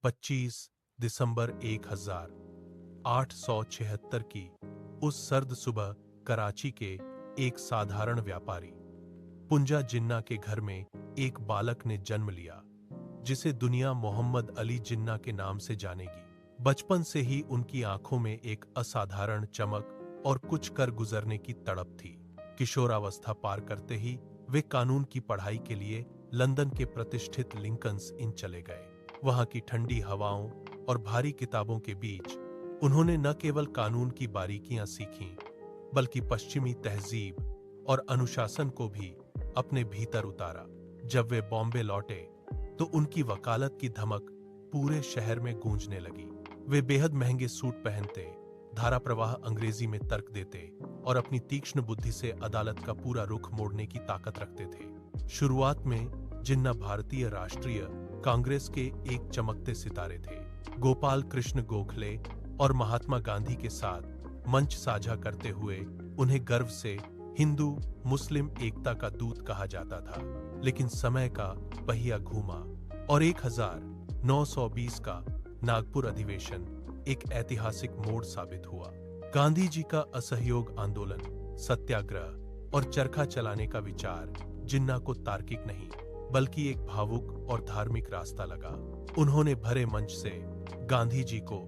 25 दिसंबर 1876 की उस सर्द सुबह कराची के एक साधारण व्यापारी पुंजा जिन्ना के घर में एक बालक ने जन्म लिया, जिसे दुनिया मोहम्मद अली जिन्ना के नाम से जानेगी। बचपन से ही उनकी आंखों में एक असाधारण चमक और कुछ कर गुजरने की तड़प थी। किशोरावस्था पार करते ही वे कानून की पढ़ाई के लिए लंदन के प्रतिष्ठित लिंकन्स इन चले गए। वहां की ठंडी हवाओं और भारी किताबों के बीच उन्होंने न केवल कानून की बारीकियां सीखीं, बल्कि पश्चिमी तहजीब और अनुशासन को भी अपने भीतर उतारा। जब वे बॉम्बे लौटे तो उनकी वकालत की धमक पूरे शहर में गूंजने लगी। वे बेहद महंगे सूट पहनते, धारा प्रवाह अंग्रेजी में तर्क देते और अपनी तीक्ष्ण बुद्धि से अदालत का पूरा रुख मोड़ने की ताकत रखते थे। शुरुआत में जिन्ना भारतीय राष्ट्रीय कांग्रेस के एक चमकते सितारे थे। गोपाल कृष्ण गोखले और महात्मा गांधी के साथ मंच साझा करते हुए उन्हें गर्व से हिंदू मुस्लिम एकता का दूत कहा जाता था। लेकिन समय का पहिया घूमा और 1920 का नागपुर अधिवेशन एक ऐतिहासिक मोड़ साबित हुआ। गांधी जी का असहयोग आंदोलन, सत्याग्रह और चरखा चलाने का विचार जिन्ना को तार्किक नहीं, बल्कि एक भावुक और धार्मिक रास्ता लगा। उन्होंने भरे मंच से गांधी जी को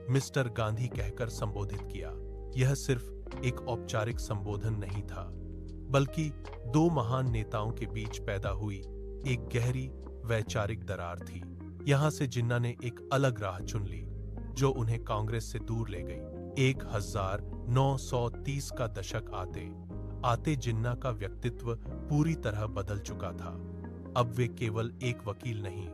मिस्टर गांधी कहकर संबोधित किया। यह सिर्फ एक औपचारिक संबोधन नहीं था, बल्कि दो महान नेताओं के बीच पैदा हुई एक गहरी वैचारिक दरार थी। यहां से जिन्ना ने एक अलग राह चुन ली, जो उन्हें कांग्रेस से दूर ले गई। 1930 का दशक आते आते जिन्ना का व्यक्तित्व पूरी तरह बदल चुका था। अब वे केवल एक वकील नहीं,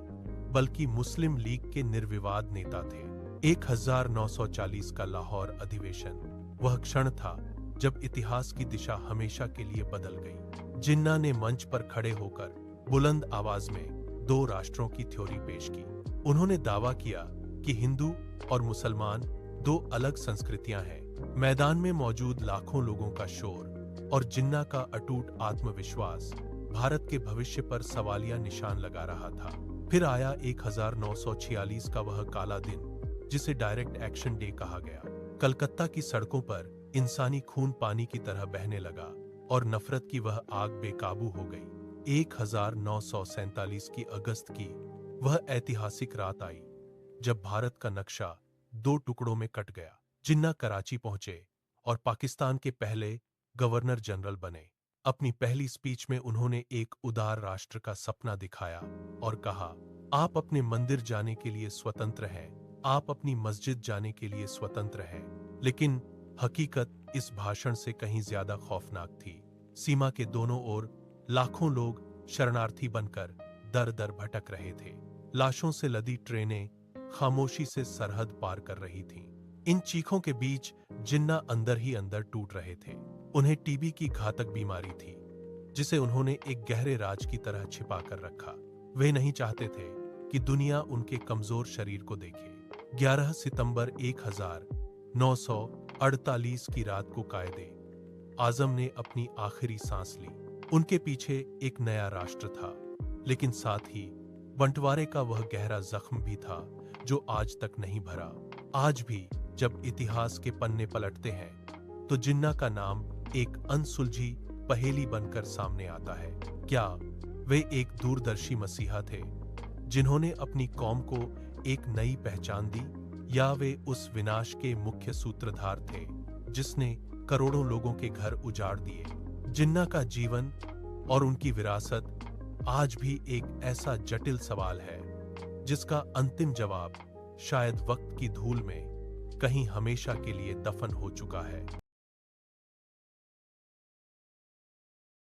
बल्कि मुस्लिम लीग के निर्विवाद नेता थे। 1940 का लाहौर अधिवेशन वह क्षण था जब इतिहास की दिशा हमेशा के लिए बदल गई। जिन्ना ने मंच पर खड़े होकर बुलंद आवाज में दो राष्ट्रों की थ्योरी पेश की। उन्होंने दावा किया कि हिंदू और मुसलमान दो अलग संस्कृतियां हैं। मैदान में मौजूद लाखों लोगों का शोर और जिन्ना का अटूट आत्मविश्वास भारत के भविष्य पर सवालिया निशान लगा रहा था। फिर आया 1946 का वह काला दिन, जिसे डायरेक्ट एक्शन डे कहा गया। कलकत्ता की सड़कों पर इंसानी खून पानी की तरह बहने लगा और नफरत की वह आग बेकाबू हो गई। 1947 की अगस्त की वह ऐतिहासिक रात आई जब भारत का नक्शा दो टुकड़ों में कट गया। जिन्ना कराची पहुंचे और पाकिस्तान के पहले गवर्नर जनरल बने। अपनी पहली स्पीच में उन्होंने एक उदार राष्ट्र का सपना दिखाया और कहा, आप अपने मंदिर जाने के लिए स्वतंत्र हैं, आप अपनी मस्जिद जाने के लिए स्वतंत्र हैं। लेकिन हकीकत इस भाषण से कहीं ज्यादा खौफनाक थी। सीमा के दोनों ओर लाखों लोग शरणार्थी बनकर दर दर भटक रहे थे। लाशों से लदी ट्रेनें खामोशी से सरहद पार कर रही थीं। इन चीखों के बीच जिन्ना अंदर ही अंदर टूट रहे थे। उन्हें टीबी की घातक बीमारी थी, जिसे उन्होंने एक गहरे राज की तरह छिपा कर रखा। वे नहीं चाहते थे कि दुनिया उनके कमजोर शरीर को देखे। 11 सितंबर 1948 की रात को कायदे आजम ने अपनी आखिरी सांस ली। उनके पीछे एक नया राष्ट्र था, लेकिन साथ ही बंटवारे का वह गहरा जख्म भी था जो आज तक नहीं भरा। आज भी जब इतिहास के पन्ने पलटते हैं तो जिन्ना का नाम एक अनसुलझी पहेली बनकर सामने आता है। क्या वे एक दूरदर्शी मसीहा थे जिन्होंने अपनी कौम को एक नई पहचान दी, या वे उस विनाश के मुख्य सूत्रधार थे जिसने करोड़ों लोगों के घर उजाड़ दिए? जिन्ना का जीवन और उनकी विरासत आज भी एक ऐसा जटिल सवाल है जिसका अंतिम जवाब शायद वक्त की धूल में कहीं हमेशा के लिए दफन हो चुका है।